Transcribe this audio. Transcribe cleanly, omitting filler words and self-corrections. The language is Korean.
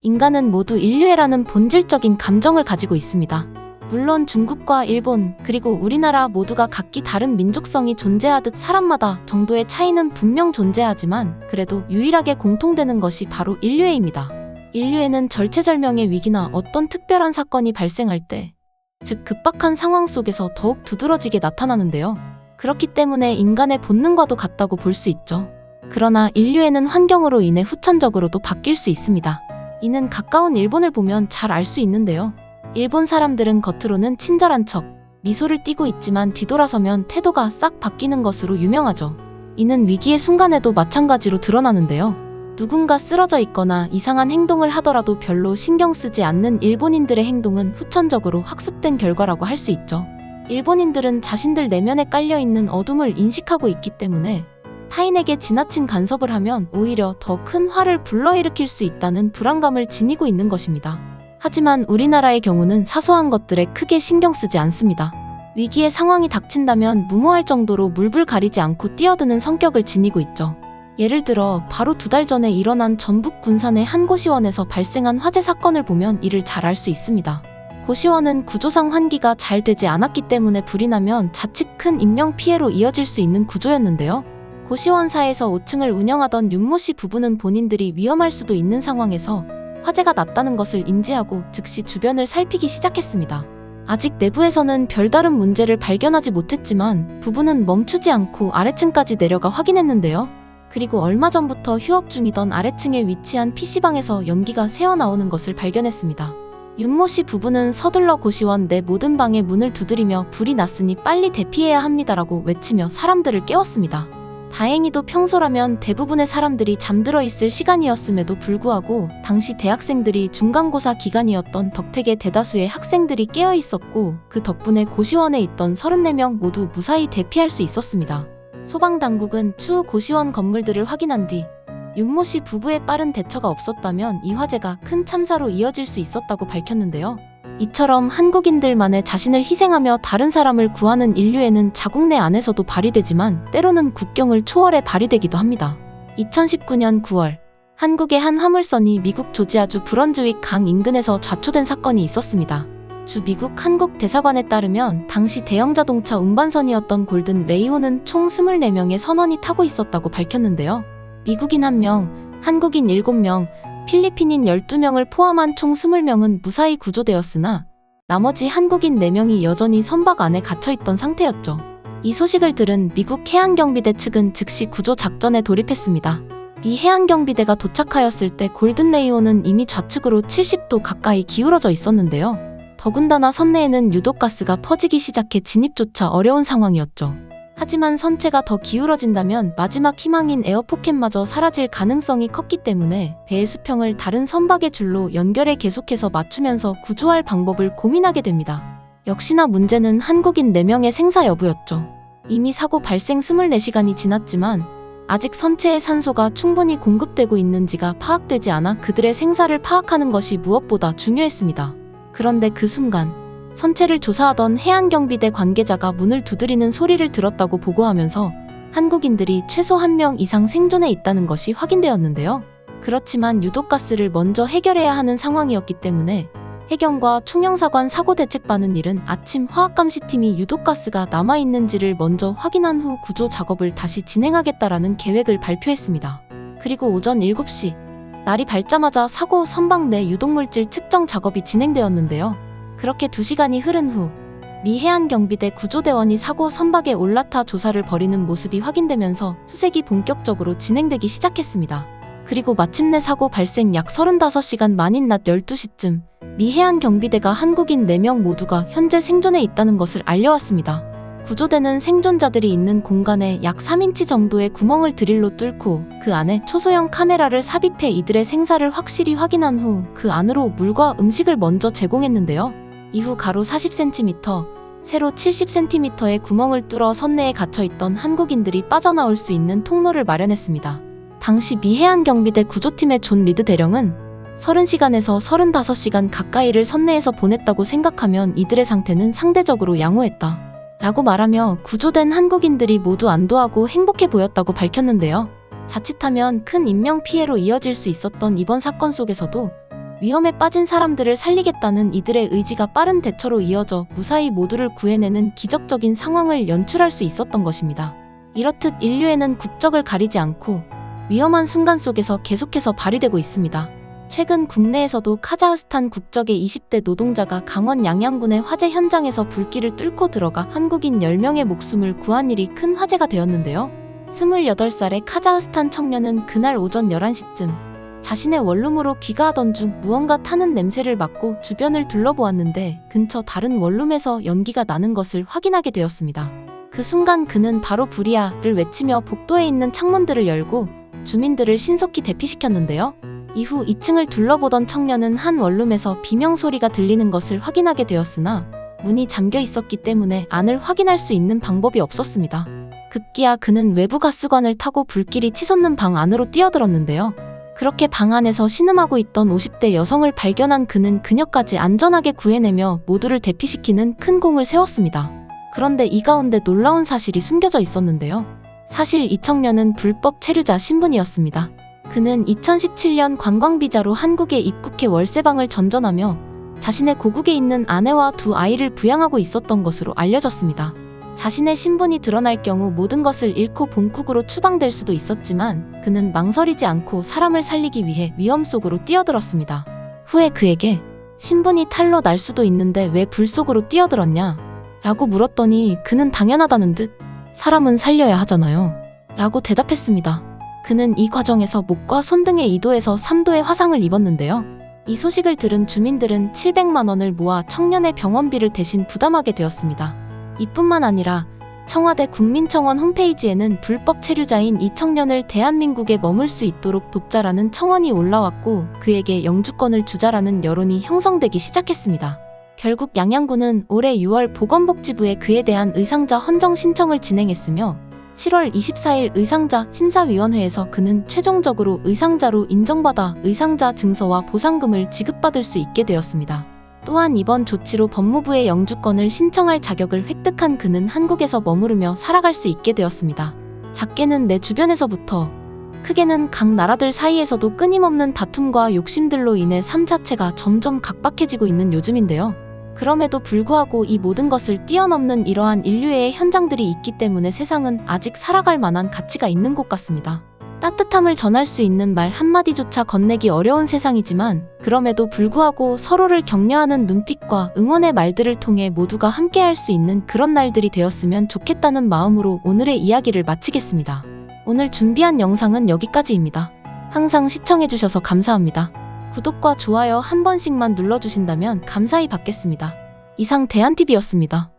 인간은 모두 인류애라는 본질적인 감정을 가지고 있습니다. 물론 중국과 일본, 그리고 우리나라 모두가 각기 다른 민족성이 존재하듯 사람마다 정도의 차이는 분명 존재하지만 그래도 유일하게 공통되는 것이 바로 인류애입니다. 인류애는 절체절명의 위기나 어떤 특별한 사건이 발생할 때, 즉 급박한 상황 속에서 더욱 두드러지게 나타나는데요. 그렇기 때문에 인간의 본능과도 같다고 볼 수 있죠. 그러나 인류애는 환경으로 인해 후천적으로도 바뀔 수 있습니다. 이는 가까운 일본을 보면 잘 알 수 있는데요. 일본 사람들은 겉으로는 친절한 척, 미소를 띠고 있지만 뒤돌아서면 태도가 싹 바뀌는 것으로 유명하죠. 이는 위기의 순간에도 마찬가지로 드러나는데요. 누군가 쓰러져 있거나 이상한 행동을 하더라도 별로 신경 쓰지 않는 일본인들의 행동은 후천적으로 학습된 결과라고 할 수 있죠. 일본인들은 자신들 내면에 깔려있는 어둠을 인식하고 있기 때문에 타인에게 지나친 간섭을 하면 오히려 더 큰 화를 불러일으킬 수 있다는 불안감을 지니고 있는 것입니다. 하지만 우리나라의 경우는 사소한 것들에 크게 신경 쓰지 않습니다. 위기의 상황이 닥친다면 무모할 정도로 물불 가리지 않고 뛰어드는 성격을 지니고 있죠. 예를 들어 바로 2달 전에 일어난 전북 군산의 한 고시원에서 발생한 화재 사건을 보면 이를 잘 알 수 있습니다. 고시원은 구조상 환기가 잘 되지 않았기 때문에 불이 나면 자칫 큰 인명피해로 이어질 수 있는 구조였는데요. 고시원사에서 5층을 운영하던 윤모 씨 부부는 본인들이 위험할 수도 있는 상황에서 화재가 났다는 것을 인지하고 즉시 주변을 살피기 시작했습니다. 아직 내부에서는 별다른 문제를 발견하지 못했지만 부부는 멈추지 않고 아래층까지 내려가 확인했는데요. 그리고 얼마 전부터 휴업 중이던 아래층에 위치한 PC방에서 연기가 새어나오는 것을 발견했습니다. 윤모 씨 부부는 서둘러 고시원 내 모든 방에 문을 두드리며 불이 났으니 빨리 대피해야 합니다라고 외치며 사람들을 깨웠습니다. 다행히도 평소라면 대부분의 사람들이 잠들어 있을 시간이었음에도 불구하고 당시 대학생들이 중간고사 기간이었던 덕택에 대다수의 학생들이 깨어 있었고 그 덕분에 고시원에 있던 34명 모두 무사히 대피할 수 있었습니다. 소방당국은 추후 고시원 건물들을 확인한 뒤 윤모 씨 부부의 빠른 대처가 없었다면 이 화재가 큰 참사로 이어질 수 있었다고 밝혔는데요. 이처럼 한국인들만의 자신을 희생하며 다른 사람을 구하는 인류애는 자국 내 안에서도 발휘되지만 때로는 국경을 초월해 발휘되기도 합니다. 2019년 9월 한국의 한 화물선이 미국 조지아주 브런즈윅 강 인근에서 좌초된 사건이 있었습니다. 주 미국 한국 대사관에 따르면 당시 대형 자동차 운반선이었던 골든 레이오는 총 24명의 선원이 타고 있었다고 밝혔는데요. 미국인 1명, 한국인 7명, 필리핀인 12명을 포함한 총 20명은 무사히 구조되었으나 나머지 한국인 4명이 여전히 선박 안에 갇혀있던 상태였죠. 이 소식을 들은 미국 해안경비대 측은 즉시 구조 작전에 돌입했습니다. 미 해안경비대가 도착하였을 때 골든 레이오는 이미 좌측으로 70도 가까이 기울어져 있었는데요. 더군다나 선내에는 유독가스가 퍼지기 시작해 진입조차 어려운 상황이었죠. 하지만 선체가 더 기울어진다면 마지막 희망인 에어포켓마저 사라질 가능성이 컸기 때문에 배의 수평을 다른 선박의 줄로 연결해 계속해서 맞추면서 구조할 방법을 고민하게 됩니다. 역시나 문제는 한국인 4명의 생사 여부였죠. 이미 사고 발생 24시간이 지났지만 아직 선체의 산소가 충분히 공급되고 있는지가 파악되지 않아 그들의 생사를 파악하는 것이 무엇보다 중요했습니다. 그런데 그 순간 선체를 조사하던 해안경비대 관계자가 문을 두드리는 소리를 들었다고 보고하면서 한국인들이 최소 1명 이상 생존해 있다는 것이 확인되었는데요. 그렇지만 유독가스를 먼저 해결해야 하는 상황이었기 때문에 해경과 총영사관 사고대책반은 이른 아침 화학감시팀이 유독가스가 남아있는지를 먼저 확인한 후 구조 작업을 다시 진행하겠다라는 계획을 발표했습니다. 그리고 오전 7시, 날이 밝자마자 사고 선박 내 유독물질 측정 작업이 진행되었는데요. 그렇게 2시간이 흐른 후 미 해안경비대 구조대원이 사고 선박에 올라타 조사를 벌이는 모습이 확인되면서 수색이 본격적으로 진행되기 시작했습니다. 그리고 마침내 사고 발생 약 35시간 만인 낮 12시쯤 미 해안경비대가 한국인 4명 모두가 현재 생존해 있다는 것을 알려왔습니다. 구조대는 생존자들이 있는 공간에 약 3인치 정도의 구멍을 드릴로 뚫고 그 안에 초소형 카메라를 삽입해 이들의 생사를 확실히 확인한 후 그 안으로 물과 음식을 먼저 제공했는데요. 이후 가로 40cm, 세로 70cm의 구멍을 뚫어 선내에 갇혀있던 한국인들이 빠져나올 수 있는 통로를 마련했습니다. 당시 미 해안경비대 구조팀의 존 리드 대령은 30시간에서 35시간 가까이를 선내에서 보냈다고 생각하면 이들의 상태는 상대적으로 양호했다 라고 말하며 구조된 한국인들이 모두 안도하고 행복해 보였다고 밝혔는데요. 자칫하면 큰 인명피해로 이어질 수 있었던 이번 사건 속에서도 위험에 빠진 사람들을 살리겠다는 이들의 의지가 빠른 대처로 이어져 무사히 모두를 구해내는 기적적인 상황을 연출할 수 있었던 것입니다. 이렇듯 인류애는 국적을 가리지 않고 위험한 순간 속에서 계속해서 발휘되고 있습니다. 최근 국내에서도 카자흐스탄 국적의 20대 노동자가 강원 양양군의 화재 현장에서 불길을 뚫고 들어가 한국인 10명의 목숨을 구한 일이 큰 화제가 되었는데요. 28살의 카자흐스탄 청년은 그날 오전 11시쯤 자신의 원룸으로 귀가하던 중 무언가 타는 냄새를 맡고 주변을 둘러보았는데 근처 다른 원룸에서 연기가 나는 것을 확인하게 되었습니다. 그 순간 그는 바로 불이야를 외치며 복도에 있는 창문들을 열고 주민들을 신속히 대피시켰는데요. 이후 2층을 둘러보던 청년은 한 원룸에서 비명소리가 들리는 것을 확인하게 되었으나 문이 잠겨 있었기 때문에 안을 확인할 수 있는 방법이 없었습니다. 급기야 그는 외부 가스관을 타고 불길이 치솟는 방 안으로 뛰어들었는데요. 그렇게 방 안에서 신음하고 있던 50대 여성을 발견한 그는 그녀까지 안전하게 구해내며 모두를 대피시키는 큰 공을 세웠습니다. 그런데 이 가운데 놀라운 사실이 숨겨져 있었는데요. 사실 이 청년은 불법 체류자 신분이었습니다. 그는 2017년 관광비자로 한국에 입국해 월세방을 전전하며 자신의 고국에 있는 아내와 2아이를 부양하고 있었던 것으로 알려졌습니다. 자신의 신분이 드러날 경우 모든 것을 잃고 본국으로 추방될 수도 있었지만 그는 망설이지 않고 사람을 살리기 위해 위험 속으로 뛰어들었습니다. 후에 그에게 신분이 탈로 날 수도 있는데 왜 불 속으로 뛰어들었냐? 라고 물었더니 그는 당연하다는 듯 사람은 살려야 하잖아요. 라고 대답했습니다. 그는 이 과정에서 목과 손 등에 2도에서 3도의 화상을 입었는데요. 이 소식을 들은 주민들은 700만 원을 모아 청년의 병원비를 대신 부담하게 되었습니다. 이뿐만 아니라 청와대 국민청원 홈페이지에는 불법 체류자인 이 청년을 대한민국에 머물 수 있도록 돕자라는 청원이 올라왔고 그에게 영주권을 주자라는 여론이 형성되기 시작했습니다. 결국 양양군은 올해 6월 보건복지부에 그에 대한 의상자 헌정 신청을 진행했으며 7월 24일 의상자 심사위원회에서 그는 최종적으로 의상자로 인정받아 의상자 증서와 보상금을 지급받을 수 있게 되었습니다. 또한 이번 조치로 법무부의 영주권을 신청할 자격을 획득한 그는 한국에서 머무르며 살아갈 수 있게 되었습니다. 작게는 내 주변에서부터, 크게는 각 나라들 사이에서도 끊임없는 다툼과 욕심들로 인해 삶 자체가 점점 각박해지고 있는 요즘인데요. 그럼에도 불구하고 이 모든 것을 뛰어넘는 이러한 인류애의 현장들이 있기 때문에 세상은 아직 살아갈 만한 가치가 있는 곳 같습니다. 따뜻함을 전할 수 있는 말 한마디조차 건네기 어려운 세상이지만 그럼에도 불구하고 서로를 격려하는 눈빛과 응원의 말들을 통해 모두가 함께할 수 있는 그런 날들이 되었으면 좋겠다는 마음으로 오늘의 이야기를 마치겠습니다. 오늘 준비한 영상은 여기까지입니다. 항상 시청해주셔서 감사합니다. 구독과 좋아요 한 번씩만 눌러주신다면 감사히 받겠습니다. 이상 대한TV였습니다.